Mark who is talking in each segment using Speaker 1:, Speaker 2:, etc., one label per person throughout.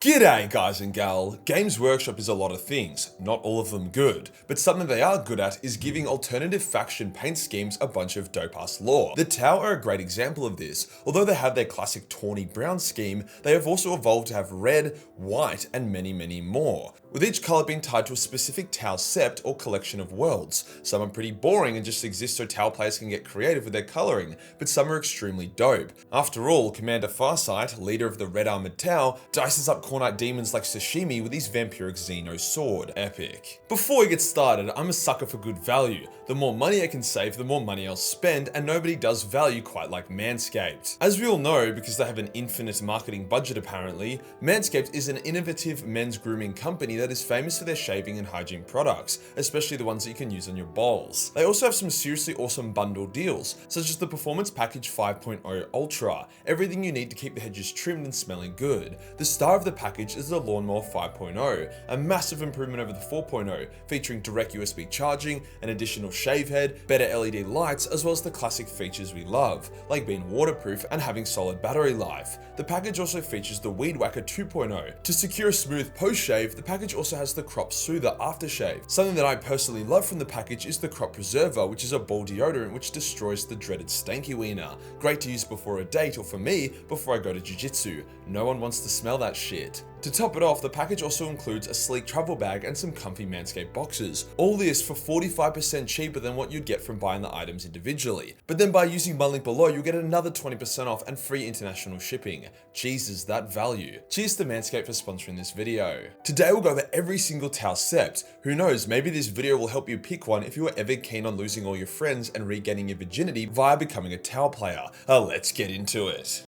Speaker 1: G'day guys and gal, Games Workshop is a lot of things, not all of them good, but something they are good at is giving alternative faction paint schemes a bunch of dope ass lore. The Tau are a great example of this. Although they have their classic tawny brown scheme, they have also evolved to have red, white, and many more, with each colour being tied to a specific Tau Sept or collection of worlds. Some are pretty boring and just exist so Tau players can get creative with their colouring, but some are extremely dope. After all, Commander Farsight, leader of the red armoured Tau, dices up Cornite demons like Sashimi with his vampiric Xeno sword. Epic. Before we get started, I'm a sucker for good value. The more money I can save, the more money I'll spend, and nobody does value quite like Manscaped. As we all know, because they have an infinite marketing budget apparently, Manscaped is an innovative men's grooming company that is famous for their shaving and hygiene products, especially the ones that you can use on your balls. They also have some seriously awesome bundle deals, such as the Performance Package 5.0 Ultra, everything you need to keep the hedges trimmed and smelling good. The star of the package is the Lawnmower 5.0, a massive improvement over the 4.0, featuring direct USB charging, an additional shave head, better LED lights, as well as the classic features we love, like being waterproof and having solid battery life. The package also features the Weed Whacker 2.0. To secure a smooth post-shave, the package also has the Crop Soother aftershave. Something that I personally love from the package is the Crop Preserver, which is a ball deodorant which destroys the dreaded stanky wiener. Great to use before a date, or for me, before I go to jiu-jitsu. No one wants to smell that shit. To top it off, the package also includes a sleek travel bag and some comfy Manscaped boxes. All this for 45% cheaper than what you'd get from buying the items individually. But then by using my link below, you'll get another 20% off and free international shipping. Jesus, that value. Cheers to Manscaped for sponsoring this video. Today we'll go over every single Tau Sept. Who knows, maybe this video will help you pick one if you were ever keen on losing all your friends and regaining your virginity via becoming a Tau player. Let's get into it.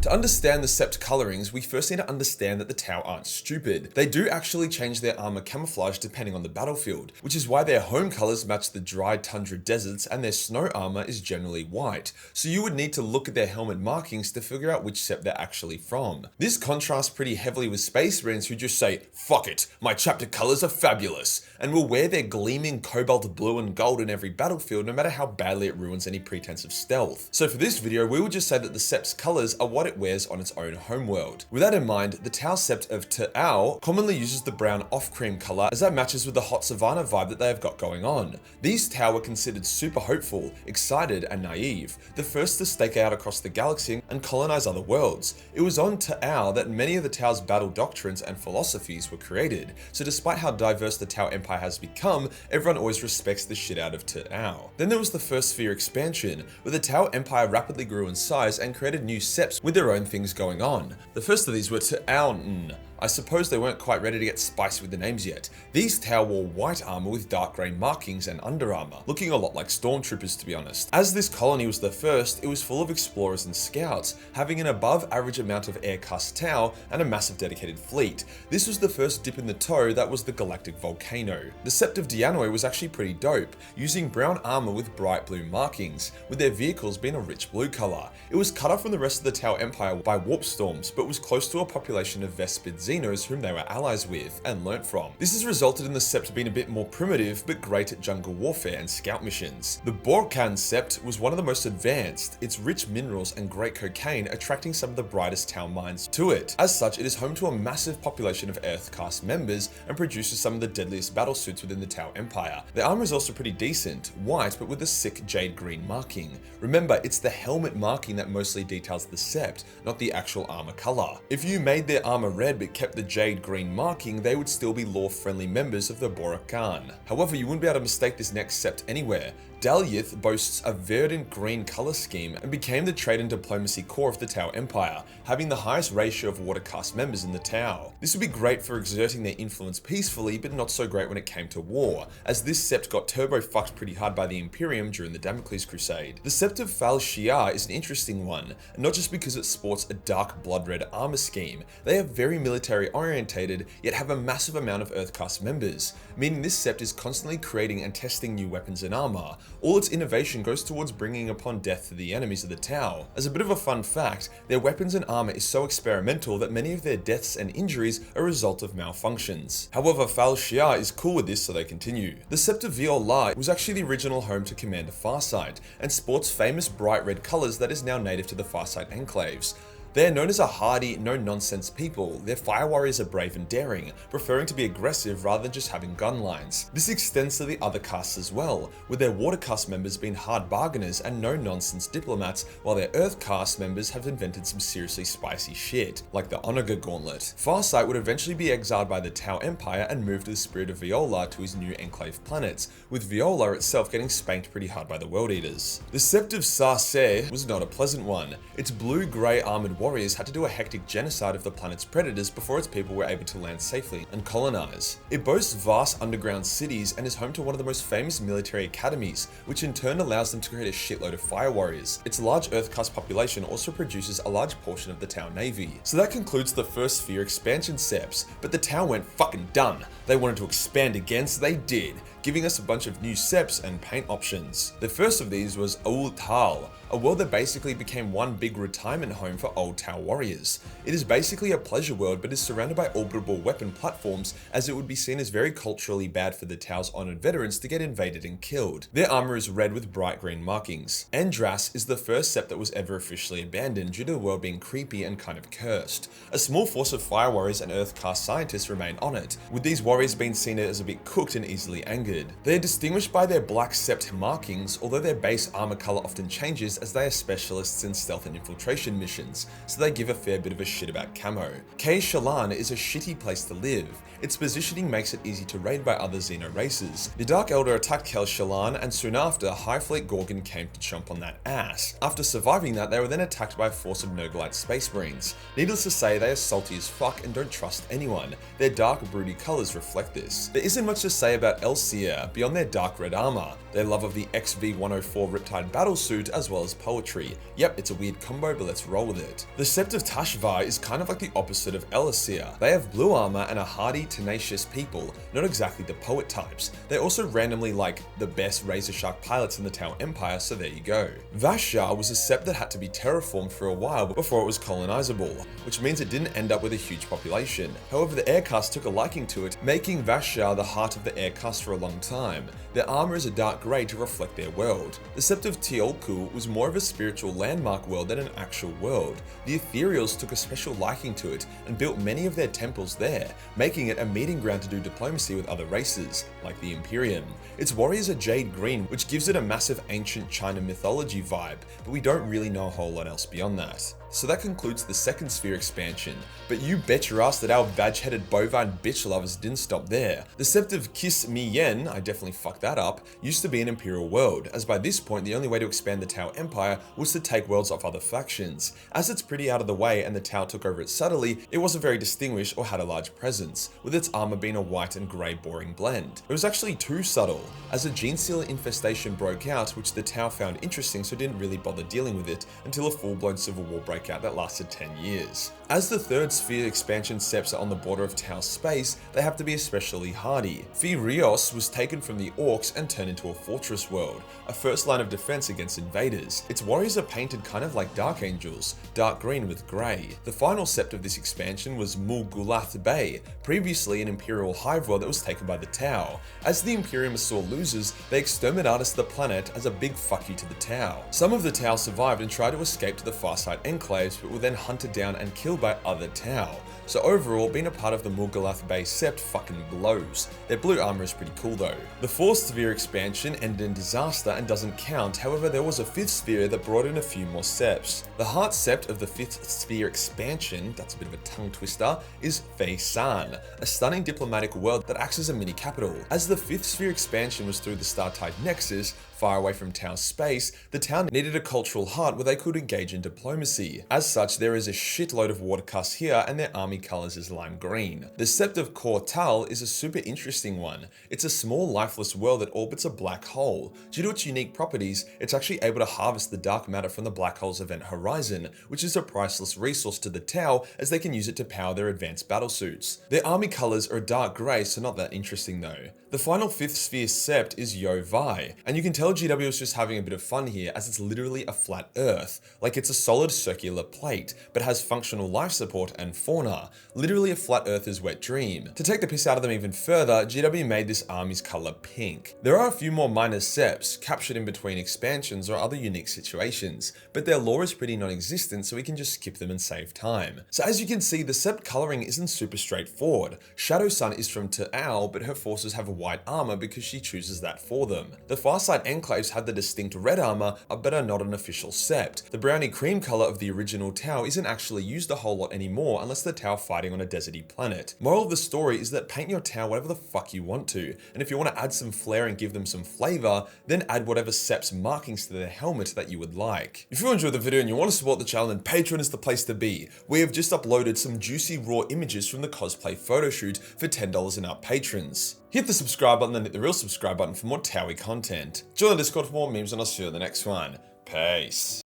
Speaker 1: To understand the Sept colorings, we first need to understand that the Tau aren't stupid. They do actually change their armor camouflage depending on the battlefield, which is why their home colors match the dry tundra deserts and their snow armor is generally white. So you would need to look at their helmet markings to figure out which Sept they're actually from. This contrasts pretty heavily with Space Marines who just say, "Fuck it, my chapter colors are fabulous," and will wear their gleaming cobalt blue and gold in every battlefield no matter how badly it ruins any pretense of stealth. So for this video, we will just say that the Sept's colors are what it wears on its own homeworld. With that in mind, the Tau Sept of Ta'au commonly uses the brown off-cream color as that matches with the hot savanna vibe that they have got going on. These Tau were considered super hopeful, excited, and naive, the first to stake out across the galaxy and colonize other worlds. It was on Ta'au that many of the Tau's battle doctrines and philosophies were created, so despite how diverse the Tau Empire has become, everyone always respects the shit out of Ta'au. Then there was the First Sphere expansion, where the Tau Empire rapidly grew in size and created new Septs with their own things going on. The first of these were Ta'au. I suppose they weren't quite ready to get spicy with the names yet. These Tau wore white armor with dark grey markings and under armor, looking a lot like stormtroopers to be honest. As this colony was the first, it was full of explorers and scouts, having an above average amount of air-cast Tau and a massive dedicated fleet. This was the first dip in the toe that was the galactic volcano. The Sept of Dianoi was actually pretty dope, using brown armor with bright blue markings, with their vehicles being a rich blue color. It was cut off from the rest of the Tau Empire by warp storms, but was close to a population of Vespid Xenos whom they were allies with and learnt from. This has resulted in the Sept being a bit more primitive but great at jungle warfare and scout missions. The Borkan Sept was one of the most advanced, its rich minerals and great cocaine attracting some of the brightest Tau minds to it. As such, it is home to a massive population of Earth caste members and produces some of the deadliest battle suits within the Tau Empire. The armor is also pretty decent, white but with a sick jade green marking. Remember, it's the helmet marking that mostly details the Sept, not the actual armor color. If you made their armor red but kept the jade green marking, they would still be lore-friendly members of the Borkan. However, you wouldn't be able to mistake this next Sept anywhere. Dalyth boasts a verdant green color scheme and became the trade and diplomacy core of the Tau Empire, having the highest ratio of watercaste members in the Tau. This would be great for exerting their influence peacefully, but not so great when it came to war, as this Sept got turbo fucked pretty hard by the Imperium during the Damocles Crusade. The Sept of Fal Shiar is an interesting one, not just because it sports a dark blood red armor scheme. They are very military orientated, yet have a massive amount of Earthcaste members, meaning this Sept is constantly creating and testing new weapons and armor. All its innovation goes towards bringing upon death to the enemies of the Tau. As a bit of a fun fact, their weapons and armor is so experimental that many of their deaths and injuries are a result of malfunctions. However, Fal Shiar is cool with this, so they continue. The Sept of Viola was actually the original home to Commander Farsight, and sports famous bright red colors that is now native to the Farsight enclaves. They are known as a hardy, no-nonsense people. Their fire warriors are brave and daring, preferring to be aggressive rather than just having gun lines. This extends to the other castes as well, with their water caste members being hard bargainers and no-nonsense diplomats, while their earth caste members have invented some seriously spicy shit, like the Onaga Gauntlet. Farsight would eventually be exiled by the Tau Empire and moved the spirit of Viola to his new enclave planets, with Viola itself getting spanked pretty hard by the World Eaters. The Sept of Sarse was not a pleasant one. Its blue-grey armoured warriors had to do a hectic genocide of the planet's predators before its people were able to land safely and colonize. It boasts vast underground cities and is home to one of the most famous military academies, which in turn allows them to create a shitload of fire warriors. Its large Earth caste population also produces a large portion of the Tau Navy. So that concludes the first sphere expansion Septs, but the Tau went fucking done. They wanted to expand again, so they did, giving us a bunch of new Septs and paint options. The first of these was Ul Tal, a world that basically became one big retirement home for old Tau warriors. It is basically a pleasure world, but is surrounded by orbitable weapon platforms, as it would be seen as very culturally bad for the Tau's honored veterans to get invaded and killed. Their armor is red with bright green markings. Andras is the first Sept that was ever officially abandoned due to the world being creepy and kind of cursed. A small force of fire warriors and earth caste scientists remain on it, with these warriors being seen as a bit cooked and easily angered. They are distinguished by their black Sept markings, although their base armor color often changes as they are specialists in stealth and infiltration missions, so they give a fair bit of a shit about camo. Kay Shalan is a shitty place to live. Its positioning makes it easy to raid by other Xeno races. The Dark Elder attacked Kel Shalan, and soon after, High Fleet Gorgon came to chomp on that ass. After surviving that, they were then attacked by a force of Nergalite Space Marines. Needless to say, they are salty as fuck and don't trust anyone. Their dark, broody colors reflect this. There isn't much to say about Elsia beyond their dark red armor, their love of the XV-104 Riptide battlesuit, as well as poetry. Yep, it's a weird combo, but let's roll with it. The Sept of Tashvar is kind of like the opposite of Elisia. They have blue armor and are hardy, tenacious people, not exactly the poet types. They're also randomly like the best razor shark pilots in the Tau Empire, so there you go. Vashar was a Sept that had to be terraformed for a while before it was colonizable, which means it didn't end up with a huge population. However, the air caste took a liking to it, making Vashar the heart of the air caste for a long time. Their armor is a dark grey to reflect their world. The Sept of Teolku was more of a spiritual landmark world than an actual world. The Ethereals took a special liking to it and built many of their temples there, making it a meeting ground to do diplomacy with other races, like the Imperium. Its warriors are jade green, which gives it a massive ancient China mythology vibe, but we don't really know a whole lot else beyond that. So that concludes the second sphere expansion, but you bet your ass that our badge-headed bovine bitch lovers didn't stop there. The Sept of Kis Mi Yen, I definitely fucked that up, used to be an imperial world, as by this point the only way to expand the Tau Empire was to take worlds off other factions. As it's pretty out of the way and the Tau took over it subtly, it wasn't very distinguished or had a large presence, with its armor being a white and grey boring blend. It was actually too subtle, as a gene sealer infestation broke out, which the Tau found interesting, so didn't really bother dealing with it until a full-blown civil war broke out that lasted 10 years. As the third sphere expansion Septs are on the border of Tau space, they have to be especially hardy. Rios was taken from the Orcs and turned into a fortress world, a first line of defense against invaders. Its warriors are painted kind of like Dark Angels, dark green with grey. The final Sept of this expansion was Mulgulath Bay, previously an imperial hive world that was taken by the Tau. As the Imperium are sore losers, they exterminated the planet as a big fuck you to the Tau. Some of the Tau survived and tried to escape to the Farsight enclaves, but were then hunted down and killed by other Tau. So overall, being a part of the Mulgulath Bay Sept fucking blows. Their blue armor is pretty cool though. The fourth sphere expansion ended in disaster and doesn't count, however there was a fifth sphere that brought in a few more Septs. The heart Sept of the fifth sphere expansion, that's a bit of a tongue twister, is Fei-San, a stunning diplomatic world that acts as a mini capital. As the fifth sphere expansion was through the Startide Nexus, far away from Tau space, the town needed a cultural heart where they could engage in diplomacy. As such, there is a shitload of water castes here and their army colors is lime green. The Sept of Kor Tal is a super interesting one. It's a small lifeless world that orbits a black hole. Due to its unique properties, it's actually able to harvest the dark matter from the black hole's event horizon, which is a priceless resource to the Tau as they can use it to power their advanced battlesuits. Their army colors are dark grey, so not that interesting though. The final fifth sphere Sept is Yo Vai, and you can tell GW is just having a bit of fun here as it's literally a flat earth, like it's a solid circular circular plate, but has functional life support and fauna, literally a flat earther's wet dream. To take the piss out of them even further, GW made this army's color pink. There are a few more minor Septs, captured in between expansions or other unique situations, but their lore is pretty non-existent, so we can just skip them and save time. So as you can see, the Sept coloring isn't super straightforward. Shadowsun is from Ta'al, but her forces have white armor because she chooses that for them. The Farside Enclaves have the distinct red armor, but are not an official Sept. The browny cream color of the original Tau isn't actually used a whole lot anymore unless the Tau fighting on a deserty planet. Moral of the story is that paint your Tau whatever the fuck you want to, and if you want to add some flair and give them some flavor, then add whatever Sept's markings to their helmet that you would like. If you enjoyed the video and you want to support the channel, then Patreon is the place to be. We have just uploaded some juicy raw images from the cosplay photo shoot for $10 in our patrons. Hit the subscribe button and hit the real subscribe button for more Towie content. Join the Discord for more memes and I'll see you in the next one. Peace.